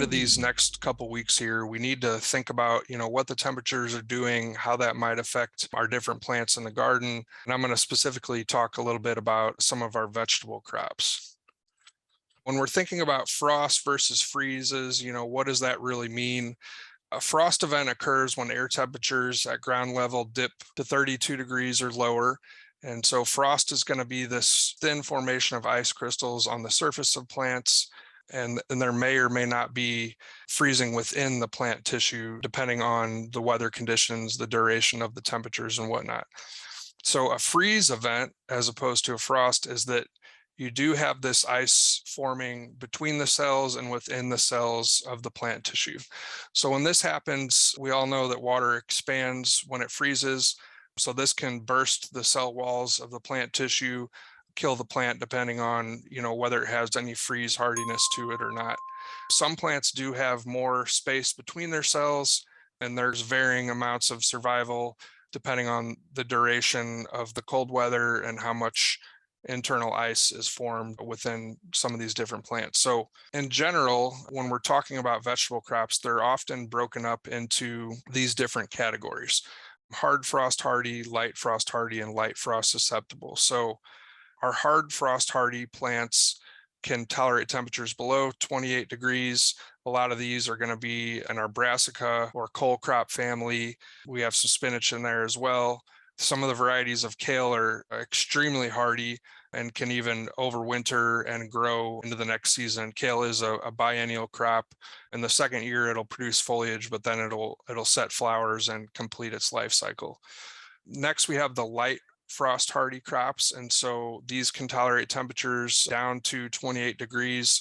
into these next couple weeks here, we need to think about, what the temperatures are doing, how that might affect our different plants in the garden. And I'm going to specifically talk a little bit about some of our vegetable crops. When we're thinking about frost versus freezes, what does that really mean? A frost event occurs when air temperatures at ground level dip to 32 degrees or lower. And so frost is going to be this thin formation of ice crystals on the surface of plants. And there may or may not be freezing within the plant tissue, depending on the weather conditions, the duration of the temperatures and whatnot. So a freeze event, as opposed to a frost, is that you do have this ice forming between the cells and within the cells of the plant tissue. So when this happens, we all know that water expands when it freezes. So this can burst the cell walls of the plant tissue, kill the plant, depending on, whether it has any freeze hardiness to it or not. Some plants do have more space between their cells, and there's varying amounts of survival depending on the duration of the cold weather and how much internal ice is formed within some of these different plants. So in general, when we're talking about vegetable crops, they're often broken up into these different categories: hard frost hardy, light frost hardy, and light frost susceptible. So our hard frost hardy plants can tolerate temperatures below 28 degrees. A lot of these are going to be in our brassica or cole crop family. We have some spinach in there as well. Some of the varieties of kale are extremely hardy and can even overwinter and grow into the next season. Kale is a biennial crop. In the second year, it'll produce foliage, but then it'll set flowers and complete its life cycle. Next, we have the light frost hardy crops. And so these can tolerate temperatures down to 28 degrees.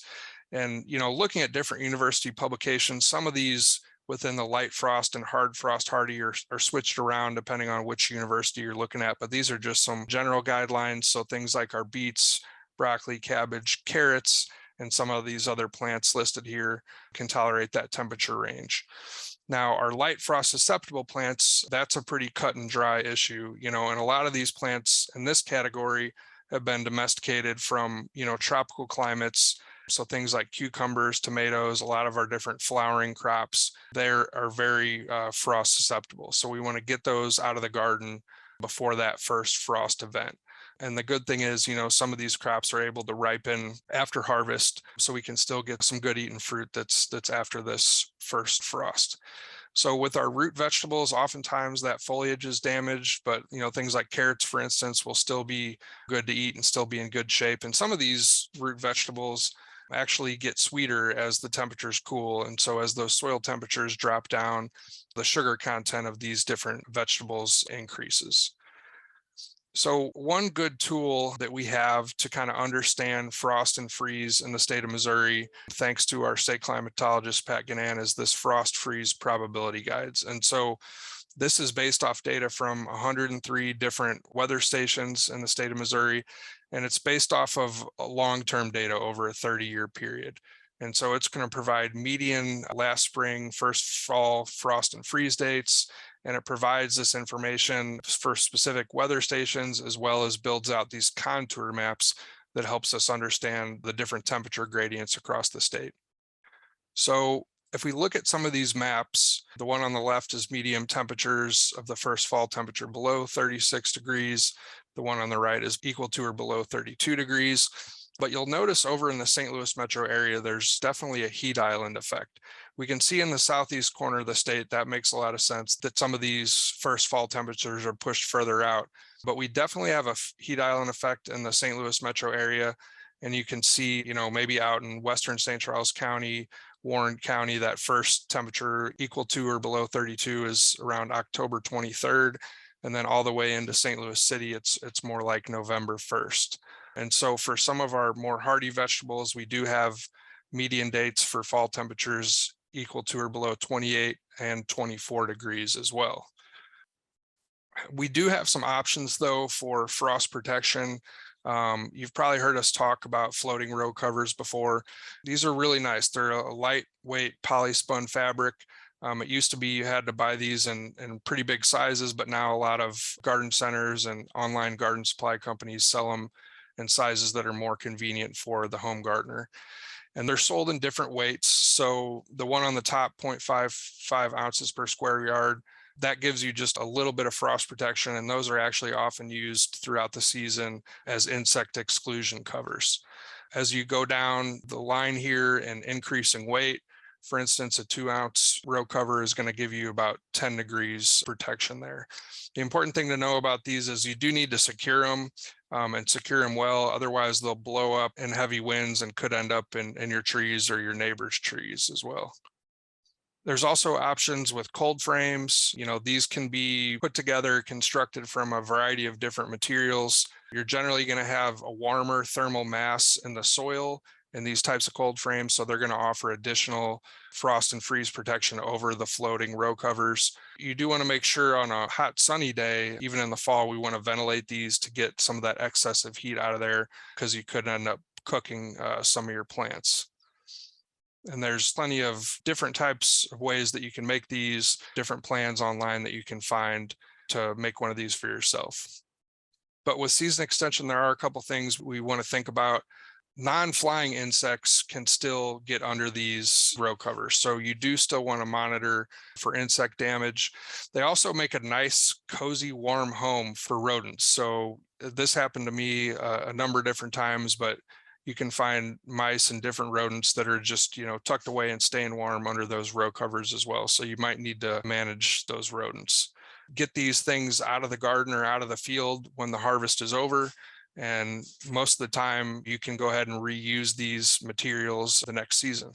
And, looking at different university publications, some of these within the light frost and hard frost hardy are switched around depending on which university you're looking at. But these are just some general guidelines. So things like our beets, broccoli, cabbage, carrots, and some of these other plants listed here can tolerate that temperature range. Now, our light frost susceptible plants, that's a pretty cut and dry issue, and a lot of these plants in this category have been domesticated from, tropical climates. So things like cucumbers, tomatoes, a lot of our different flowering crops, they are very frost susceptible. So we want to get those out of the garden before that first frost event. And the good thing is, some of these crops are able to ripen after harvest, so we can still get some good eaten fruit that's after this first frost. So with our root vegetables, oftentimes that foliage is damaged, but things like carrots, for instance, will still be good to eat and still be in good shape. And some of these root vegetables actually get sweeter as the temperatures cool. And so as those soil temperatures drop down, the sugar content of these different vegetables increases. So one good tool that we have to kind of understand frost and freeze in the state of Missouri, thanks to our state climatologist, Pat Gannan, is this frost freeze probability guides. And so this is based off data from 103 different weather stations in the state of Missouri, and it's based off of long-term data over a 30-year period. And so it's going to provide median last spring, first fall frost and freeze dates, and it provides this information for specific weather stations, as well as builds out these contour maps that helps us understand the different temperature gradients across the state. So if we look at some of these maps, the one on the left is medium temperatures of the first fall temperature below 36 degrees. The one on the right is equal to or below 32 degrees. But you'll notice over in the St. Louis metro area, there's definitely a heat island effect. We can see in the southeast corner of the state, that makes a lot of sense, that some of these first fall temperatures are pushed further out. But we definitely have a heat island effect in the St. Louis metro area. And you can see, maybe out in western St. Charles County, Warren County, that first temperature equal to or below 32 is around October 23rd. And then all the way into St. Louis City, it's more like November 1st. And so for some of our more hardy vegetables, we do have median dates for fall temperatures equal to or below 28 and 24 degrees as well. We do have some options, though, for frost protection. You've probably heard us talk about floating row covers before. These are really nice. They're a lightweight polyspun fabric. It used to be you had to buy these in pretty big sizes, but now a lot of garden centers and online garden supply companies sell them in sizes that are more convenient for the home gardener. and they're sold in different weights. So the one on the top, 0.55 ounces per square yard, that gives you just a little bit of frost protection. And those are actually often used throughout the season as insect exclusion covers. As you go down the line here and increasing weight, for instance, a 2-ounce row cover is going to give you about 10 degrees protection there. The important thing to know about these is you do need to secure them and secure them well. Otherwise, they'll blow up in heavy winds and could end up in your trees or your neighbor's trees as well. There's also options with cold frames. These can be put together, constructed from a variety of different materials. You're generally going to have a warmer thermal mass in the soil in these types of cold frames, so they're going to offer additional frost and freeze protection over the floating row covers. You do want to make sure on a hot sunny day, even in the fall, we want to ventilate these to get some of that excessive heat out of there, because you could end up cooking some of your plants. And there's plenty of different types of ways that you can make these, different plans online that you can find to make one of these for yourself. But with season extension, there are a couple things we want to think about. Non-flying insects can still get under these row covers, so you do still want to monitor for insect damage. They also make a nice, cozy, warm home for rodents. So this happened to me a number of different times, but you can find mice and different rodents that are just, tucked away and staying warm under those row covers as well. So you might need to manage those rodents. Get these things out of the garden or out of the field when the harvest is over. And most of the time you can go ahead and reuse these materials the next season.